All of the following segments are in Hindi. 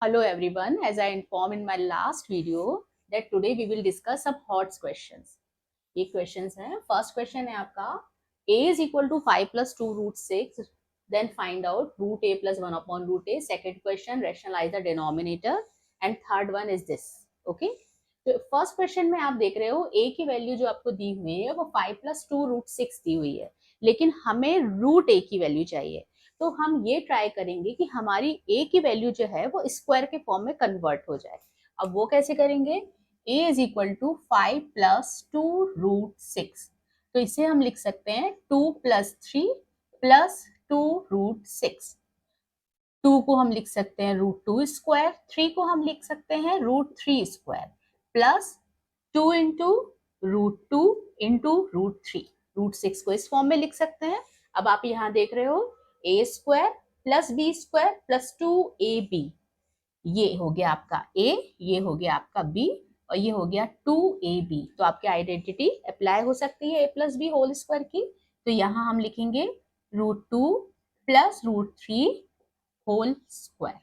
Hello everyone, as I informed in my last video that today we will discuss some hot questions. ये questions हैं. First question है आपका a is equal to 5 plus 2 root 6. Then find out root a plus 1 upon root a. Second question, rationalize the denominator. And third one is this. Okay. तो फर्स्ट क्वेश्चन में आप देख रहे हो a की वैल्यू जो आपको दी हुई है वो 5 plus 2 root 6 दी हुई है, लेकिन हमें रूट a की वैल्यू चाहिए. तो हम ये ट्राई करेंगे कि हमारी a की वैल्यू जो है वो स्क्वायर के फॉर्म में कन्वर्ट हो जाए. अब वो कैसे करेंगे? a is equal to 5 plus 2 root 6. तो इसे हम लिख सकते हैं 2 प्लस 3 प्लस 2 रूट 6. 2 को हम लिख सकते हैं रूट 2 स्क्वायर, 3 को हम लिख सकते हैं root 3 square, plus 2 into root 2 into root 3. Root 6 को इस फॉर्म में लिख सकते हैं. अब आप यहाँ देख रहे हो a square plus B square plus 2ab. ये हो गया आपका a, ये हो गया आपका b और ये हो गया 2ab. तो आपकी आइडेंटिटी अप्लाई हो सकती है a plus B whole square की. तो यहाँ हम लिखेंगे root 2 plus root 3 whole square.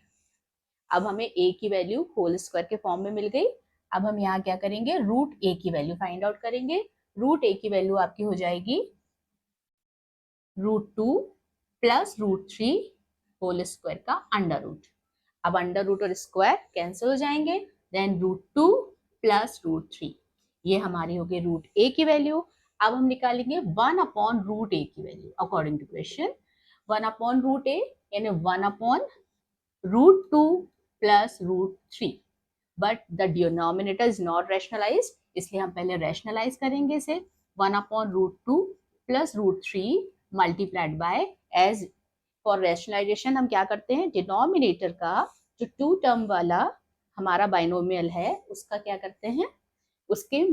अब हमें a की वैल्यू होल स्क्वायर के फॉर्म में मिल गई. अब हम यहाँ क्या करेंगे? रूट a की वैल्यू फाइंड आउट करेंगे. रूट a की वैल्यू आपकी हो जाएगी root 2 plus root 3 whole square का अंडर रूट. अब अंडर रूट और स्क्वायर कैंसिल हो जाएंगे. Then root 2 plus root 3. ये हमारी हो गई रूट a की वैल्यू. अब हम निकालेंगे 1 अपॉन रूट a की value according to question. 1 upon root a यानी 1 upon root 2 plus root 3. But the denominator is not rationalized, इसलिए हम पहले रैशनलाइज करेंगे इसे. 1 upon root 2 plus root 3 multiplied by. As for rationalization हम क्या करते हैं? डिनोमिनेटर का जो 2 टर्म वाला हमारा बाइनोमियल है उसका क्या करते हैं? उसके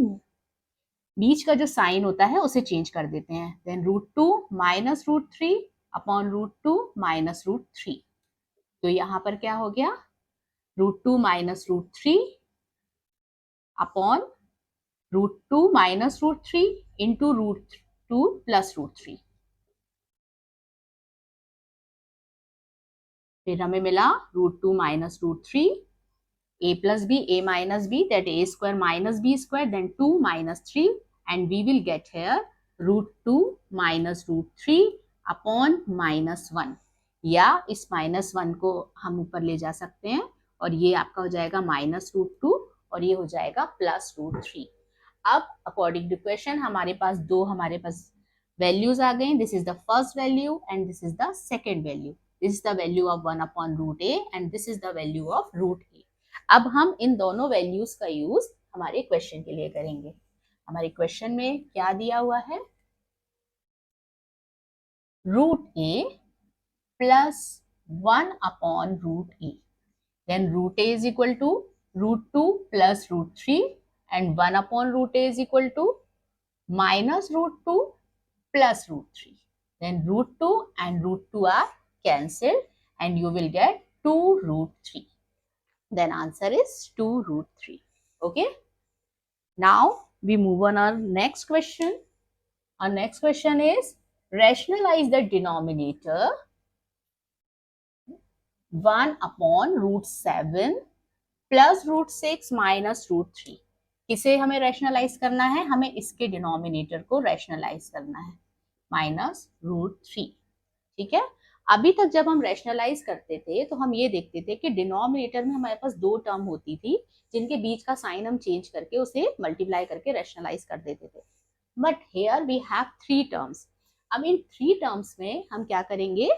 बीच का जो साइन होता है उसे चेंज कर देते हैं. Then root 2 minus root 3 upon root 2 minus root 3. तो यहाँ पर क्या हो गया? Root 2 minus root 3 upon root 2 minus root 3 into root 2 plus root 3. फिर हमें मिला root 2 minus root 3, a plus b, a minus b, that a square minus b square, then 2 minus 3, and we will get here root 2 minus root 3 upon minus 1. या इस माइनस 1 को हम ऊपर ले जा सकते हैं और ये आपका हो जाएगा माइनस रूट 2 और ये हो जाएगा प्लस रूट 3. अब अकॉर्डिंग टू क्वेश्चन हमारे पास वैल्यूज आ गई. This is the first value and this is the second value. This is the value of 1 upon root a and this is the value of root a. अब हम इन दोनों वैल्यूज का यूज हमारे क्वेश्चन के लिए करेंगे. हमारे क्वेश्चन में क्या दिया हुआ है? Root a plus 1 upon root a. Then root a is equal to root 2 plus root 3 and 1 upon root a is equal to minus root 2 plus root 3. Then root 2 and root 2 are cancelled and you will get 2 root 3. Then answer is 2 root 3. Okay. Now we move on our next question. Our next question is rationalize the denominator 1 upon root 7 plus root 6 minus root 3. इसे हमें रैशनलाइज करना है. हमें इसके डिनोमिनेटर को रैशनलाइज करना है माइनस रूट 3. ठीक है. अभी तक जब हम रैशनलाइज करते थे तो हम ये देखते थे कि डिनोमिनेटर में हमारे पास 2 टर्म होती थी जिनके बीच का साइन हम चेंज करके उसे मल्टीप्लाई करके रैशनलाइज कर देते थे. But here we have 3 terms. अब इन 3 टर्म्स में हम क्या करेंगे?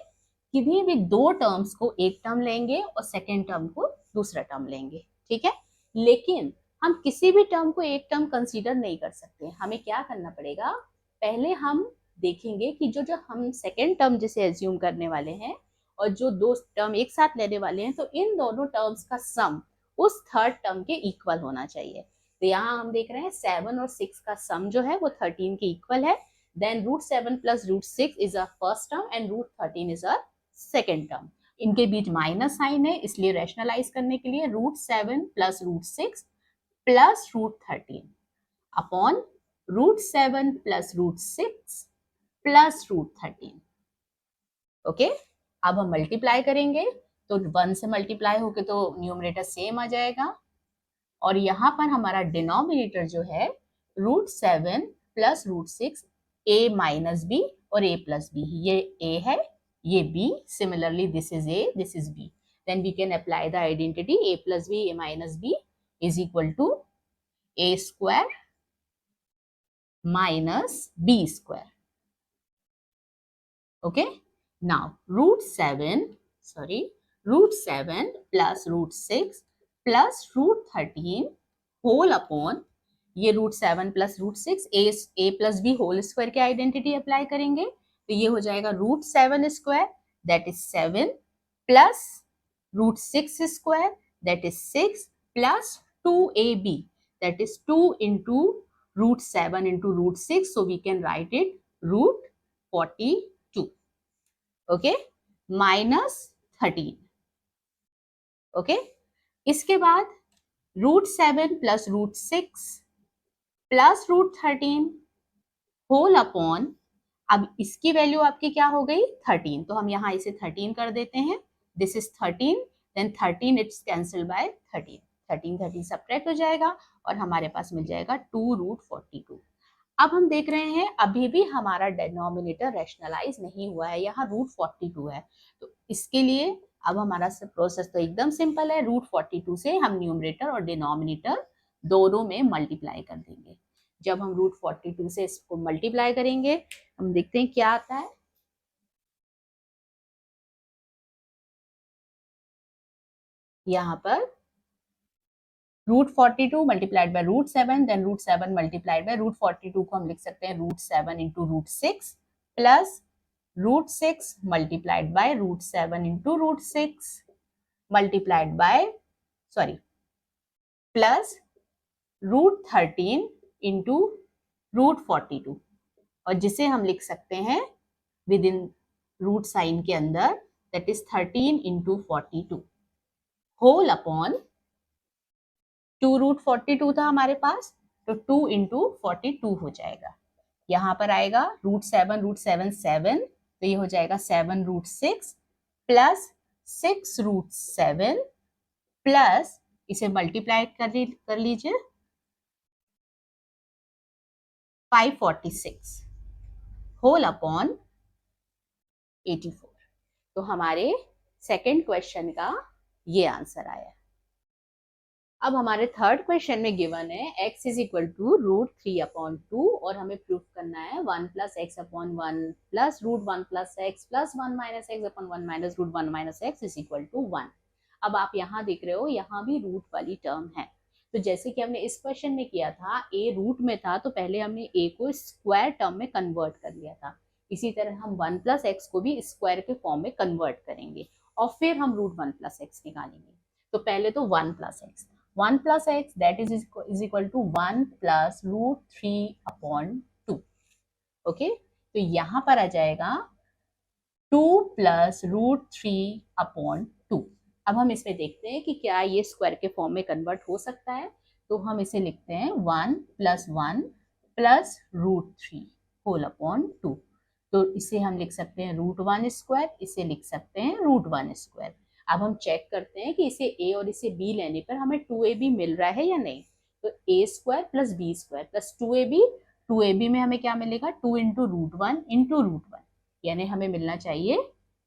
किसी भी 2 टर्म्स को एक टर्म लेंगे और सेकेंड टर्म को दूसरा टर्म लेंगे. ठीक है. लेकिन हम किसी भी टर्म को एक टर्म कंसीडर नहीं कर सकते. हमें क्या करना पड़ेगा? पहले हम देखेंगे कि जो हम सेकेंड टर्म जिसे एज्यूम करने वाले हैं और जो 2 टर्म एक साथ लेने वाले हैं, तो इन दोनों टर्म्स का सम उस थर्ड टर्म के इक्वल होना चाहिए. तो यहाँ हम देख रहे हैं 7 और 6 का सम जो है वो 13 के इक्वल है. Then root 7 plus root 6 is a first term and root 13 is a second term. इनके बीच माइनस साइन है, इसलिए रैशनलाइज करने के लिए root 7 plus root 6 plus root 13 upon root 7 plus root 6 plus root 13. Okay. अब हम मल्टीप्लाई करेंगे तो 1 से मल्टीप्लाई होके तो न्यूमरेटर सेम आ जाएगा, और यहाँ पर हमारा डिनोमिनेटर जो है √7 प्लस √6 a माइनस बी और a प्लस बी, ये a है ये b, similarly this is a this is b, then we can apply the identity a plus b a minus b is equal to a square minus b square. Okay, now √7 plus √6 plus √13 whole upon ये √7 plus √6 a plus B whole square की आइडेंटिटी अप्लाई करेंगे, तो ये हो जाएगा √7 square that is 7 plus √6 square that is 6 plus 2ab that is 2 into √7 into √6, so we can write it √42, okay, minus 13, okay. इसके बाद √7 प्लस √6 प्लस √13 होल अपॉन, अब इसकी वैल्यू आपकी क्या हो गई 13, तो हम यहाँ इसे 13 कर देते हैं, this is 13, then 13 it's cancel by 13, 13 subtract हो जाएगा और हमारे पास मिल जाएगा 2√42। अब हम देख रहे हैं अभी भी हमारा डिनोमिनेटर रैशनलाइज नहीं हुआ है, यहाँ √42 है, तो इसके लिए अब हमारा प्रोसेस तो एकदम सिंपल है, √42 से हम न्यूमरेटर और डिनोमिनेटर दोनों में मल्टीप्लाई कर देंगे। जब हम √42 से इसको मल्टीप्लाई करेंगे, हम देखते हैं क्या आता है। यहाँ पर √42 multiplied by √7, then √7 multiplied by √42 को हम लिख सकते हैं √7 into √6 plus √6 multiplied by √7 into √6 multiplied by plus √13 into √42, और जिसे हम लिख सकते हैं विद इन रूट साइन के अंदर, that is 13 into 42 whole upon 2√42 था हमारे पास, तो 2 into 42 हो जाएगा। यहाँ पर आएगा √7 7, तो ये हो जाएगा 7√6 प्लस 6√7 प्लस इसे मल्टीप्लाई कर लीजिए 546 होल अपॉन 84। तो हमारे सेकेंड क्वेश्चन का ये आंसर आया। अब हमारे थर्ड क्वेश्चन में गिवन है x इज इक्वल टू √3/2 और हमें प्रूफ करना है 1 plus x upon 1 plus √1 plus x plus 1 minus x upon 1 minus √1 minus x is equal to 1। अब आप यहाँ देख रहे हो यहाँ भी रूट वाली टर्म है, तो जैसे कि हमने इस क्वेश्चन में किया था a रूट में था, तो पहले हमने a को स्क्वायर टर्म में कन्वर्ट कर लिया था, इसी तरह हम 1 प्लस x को भी स्क्वायर के फॉर्म में कन्वर्ट करेंगे और फिर हम √1 प्लस x निकालेंगे। तो पहले तो 1 plus x, 1 plus x that is equal to 1 plus √3/2, okay. तो यहाँ पर आ जाएगा 2 plus √3/2। अब हम इसमें देखते हैं कि क्या ये स्क्वायर के फॉर्म में कन्वर्ट हो सकता है, तो हम इसे लिखते हैं 1 plus 1 plus √3 होल अपॉन 2, तो इसे हम लिख सकते हैं √1 स्क्वायर, इसे लिख सकते हैं √1 स्क्वायर। अब हम चेक करते हैं कि इसे a और इसे b लेने पर हमें 2ab मिल रहा है या नहीं, तो a square plus b square plus 2ab में हमें क्या मिलेगा 2 into √1 into √1, यानी हमें मिलना चाहिए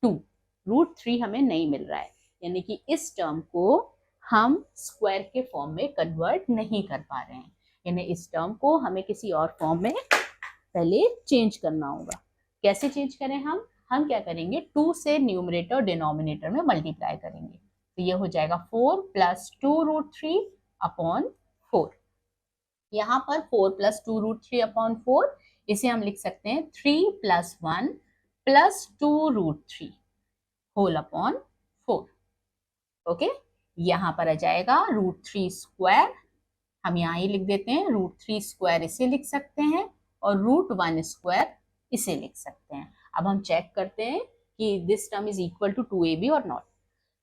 2, √3 हमें नहीं मिल रहा है, यानी कि इस टर्म को हम स्क्वायर के फॉर्म में कन्वर्ट नहीं कर पा रहे हैं, यानी इस टर्म को हमें किसी और फॉर्म में पहले चेंज करना होगा। कैसे चेंज करें हम क्या करेंगे 2 से न्यूमरेटर और डिनोमिनेटर में मल्टीप्लाई करेंगे, तो ये हो जाएगा 4 प्लस 2√3/4। यहाँ पर 4 प्लस 2√3/4, इसे हम लिख सकते हैं 3 plus 1 plus 2√3 whole upon 4, okay. यहाँ पर आ जाएगा √3 स्क्वायर, हम यहाँ ही लिख देते हैं √3 स्क्वायर, इसे लिख सकते हैं और √1 स्क्वायर इसे लिख सकते हैं। अब हम चेक करते हैं कि this term is equal to 2ab और नॉट,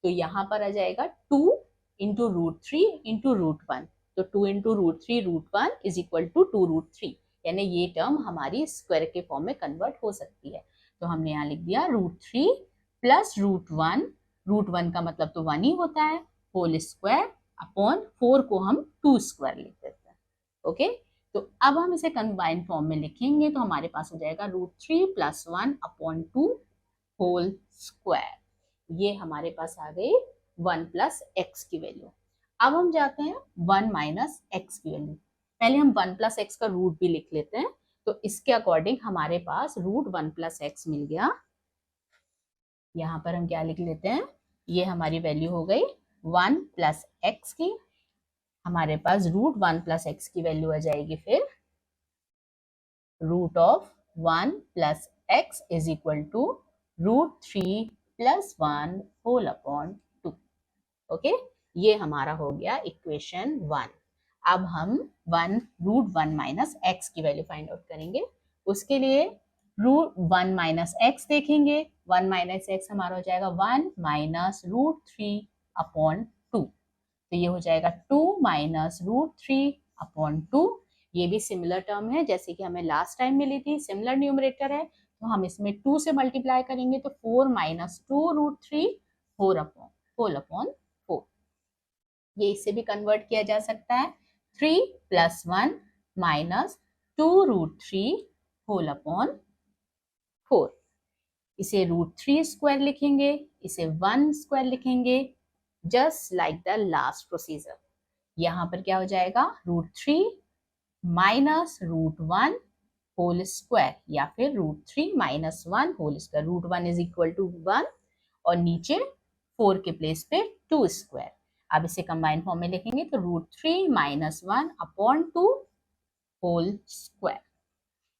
तो यहाँ पर आ जाएगा 2 into √3 into √1, तो 2 into √3 √1 इज इक्वल टू 2√3, यानी ये टर्म हमारी स्क्वायर के फॉर्म में कन्वर्ट हो सकती है। तो हमने यहाँ लिख दिया √3 प्लस √1 √1 का मतलब तो 1 ही होता है, होल स्क्वायर अपॉन 4 को हम 2 स्क्वायर लिख देते हैं। ओके, तो अब हम इसे कंबाइंड फॉर्म में लिखेंगे तो हमारे पास हो जाएगा √3 + 1 अपॉन 2 होल स्क्वायर। ये हमारे पास आ गई 1 + x की वैल्यू। अब हम जाते हैं 1 - x की वैल्यू। पहले हम 1 + x का रूट भी लिख लेते हैं, तो इसके अकॉर्डिंग हमारे पास √1 + x मिल गया। यहाँ पर हम क्या लिख लेते हैं, ये हमारी वैल्यू हो गई 1 + x की। हमारे पास √1 + x की वैल्यू आ जाएगी फिर √1 + x = √3 + 1 होल अपॉन 2। ओके, ये हमारा हो गया इक्वेशन 1। अब हम √1 - x की वैल्यू फाइंड आउट करेंगे। उसके लिए √1 - x देखेंगे। 1 - x हमारा हो जाएगा 1 - √3 अपॉन 2। तो ये हो जाएगा 2 - √3 अपॉन 2। ये भी सिमिलर टर्म है जैसे कि हमें लास्ट टाइम मिली थी, सिमिलर न्यूमरेटर है, तो हम इसमें 2 से मल्टीप्लाई करेंगे तो 4 - 2 √3 होल अपॉन 4। ये इससे भी कन्वर्ट किया जा सकता है, 3 + 1 - 2 √3 होल अपॉन 4। इसे √3 स्क्वायर लिखेंगे, इसे 1 स्क्वायर लिखेंगे, just like the last procedure. यहाँ पर क्या हो जाएगा, √3 - √1 होल स्क्वायर या फिर √3 - 1 होल स्क्वायर। √1 = 1 और नीचे 4 के प्लेस पे 2 स्क्वायर। अब इसे कंबाइन फॉर्म में लिखेंगे तो √3 - 1 अपॉन 2 होल स्क्वायर।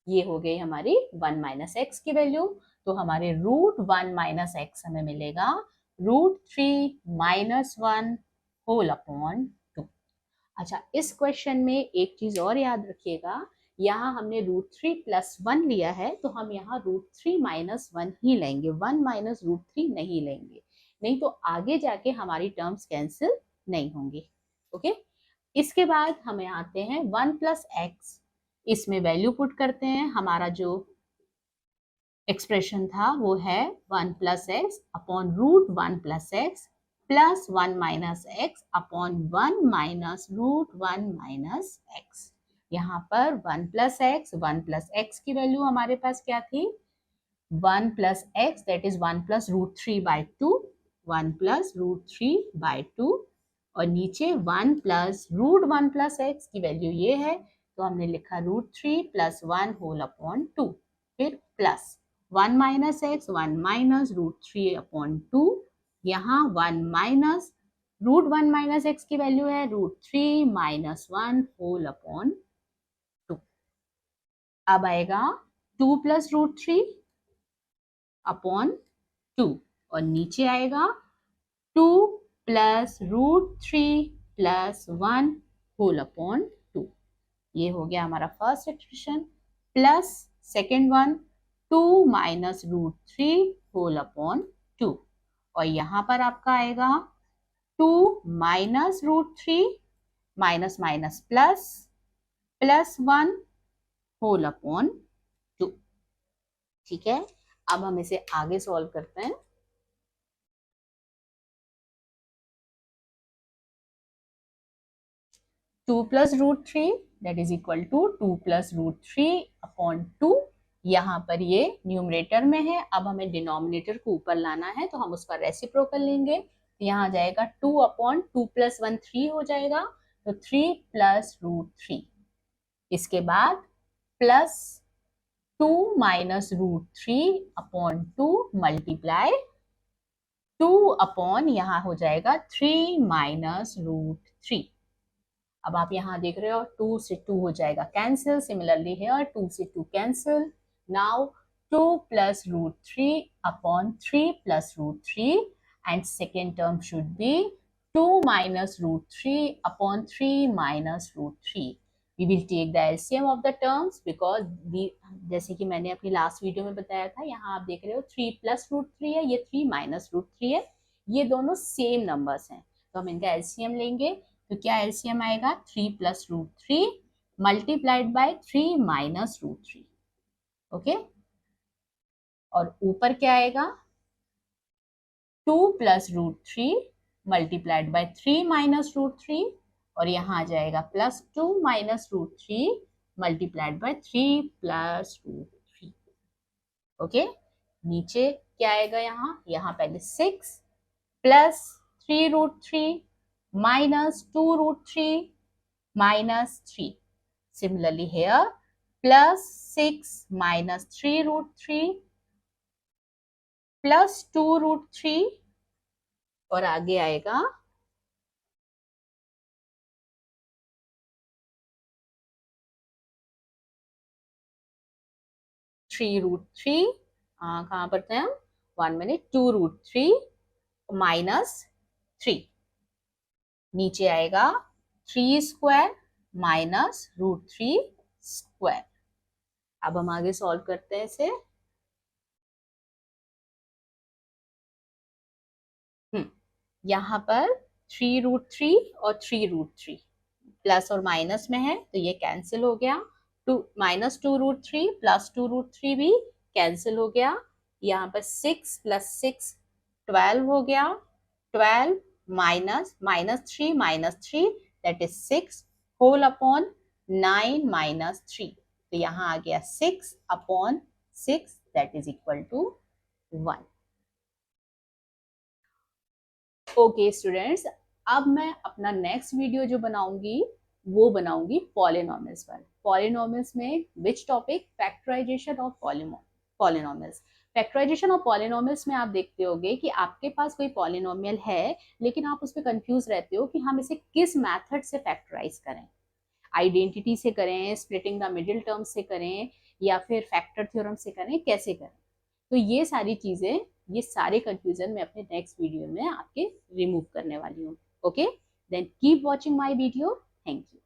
ये हो गई हमारी 1 - x की वैल्यू। तो हमारे √1 - x हमें मिलेगा √3 - 1 होल अपॉन 2। अच्छा, इस क्वेश्चन में एक चीज और याद रखिएगा, यहाँ हमने √3 + 1 लिया है तो हम यहाँ √3 - 1 ही लेंगे, 1 - √3 नहीं लेंगे, नहीं तो आगे जाके हमारी टर्म्स कैंसिल नहीं होंगी। ओके, इसके बाद हमें आते हैं 1 + x। इसमें वैल्यू पुट करते हैं। हमारा जो एक्सप्रेशन था वो है 1 + x upon √1 + x plus 1 - x upon 1 - √1 - x। यहाँ पर 1 + x, 1 + x की वैल्यू हमारे पास क्या थी, 1 + x दैट इज 1 + √3/2, 1 + √3/2 और नीचे 1 + √1 + x की वैल्यू ये है, तो हमने लिखा √3 + 1 होल अपॉन 2, फिर प्लस 1 - x, 1 - √3 अपॉन 2, यहाँ 1 - √1 - x की वैल्यू है √3 - 1 होल अपॉन 2। अब आएगा 2 + √3 अपॉन 2 और नीचे आएगा 2 + √3 + 1 होल अपॉन 2। ये हो गया हमारा first expression. Plus second one 2 - √3 whole upon 2 और यहाँ पर आपका आएगा 2 - √3 minus minus plus plus 1 whole upon 2। ठीक है, अब हम इसे आगे सॉल्व करते हैं। Two plus √3 that is equal to 2 + √3 upon 2। यहाँ पर ये न्यूमरेटर में है, अब हमें डिनोमिनेटर को ऊपर लाना है तो हम उसका रेसिप्रोकल लेंगे। तो यहाँ आ जाएगा 2 अपॉन 2 + 1 3 हो जाएगा, तो 3 + √3। इसके बाद प्लस 2 - √3 अपॉन 2 मल्टीप्लाई 2 अपॉन यहाँ हो जाएगा 3 - √3। अब आप यहाँ देख रहे हो 2 से 2 हो जाएगा कैंसिल, सिमिलरली हियर 2 से 2 cancel. Now 2 + √3 upon 3 + √3 and second term should be 2 - √3 upon 3 - √3. We will take the LCM of the terms because जैसे कि मैंने अपनी लास्ट वीडियो में बताया था, यहाँ आप देख रहे हो 3 + √3 है, ये 3 - √3 है, ये दोनों सेम नंबर्स हैं, तो हम इनका LCM लेंगे। तो क्या एलसीएम आएगा, 3 + √3 मल्टीप्लाइड बाय 3 - √3। ओके, और ऊपर क्या आएगा, 2 plus root three multiplied by 3 minus root three, और यहाँ आ जाएगा plus 2 minus root three multiplied by 3 plus root three. Okay, नीचे क्या आएगा, यहाँ पहले 6 plus 3 root three minus 2 root three minus 3। Similarly here, plus 6 minus 3 root 3 plus 2 root 3, और आगे आएगा 3 रूट थ्री, कहाँ पढ़ते हैं हम, 1 मिनट, 2 रूट थ्री माइनस 3, नीचे आएगा 3 square minus root three square. अब हम आगे सॉल्व करते हैं इसे। यहाँ पर 3 रूट थ्री और 3 रूट थ्री प्लस और माइनस में है तो ये कैंसिल हो गया, minus 2 root three plus 2 root three भी कैंसिल हो गया, यहाँ पर 6 प्लस 6 12 हो गया, 12 minus minus 3 minus 3 that is 6 whole upon 9 minus 3, तो यहाँ आ गया 6 upon 6 that is equal to 1। Okay students, अब मैं अपना नेक्स्ट वीडियो जो बनाऊंगी वो बनाऊंगी पॉलिनॉमियल्स पर। पॉलिनॉमियल्स में which topic, factorization of polynomials. Factorization of polynomials में आप देखते होगे कि आपके पास कोई पॉलिनॉमियल है लेकिन आप उस पर कंफ्यूज रहते हो कि हम इसे किस मेथड से फैक्टराइज करें, आइडेंटिटी से करें, स्प्लिटिंग द मिडिल टर्म से करें, या फिर फैक्टर थ्योरम से करें, कैसे करें। तो ये सारी चीजें, ये सारे कंफ्यूजन मैं अपने नेक्स्ट वीडियो में आपके रिमूव करने वाली हूँ। Okay, then keep watching my video. Thank you.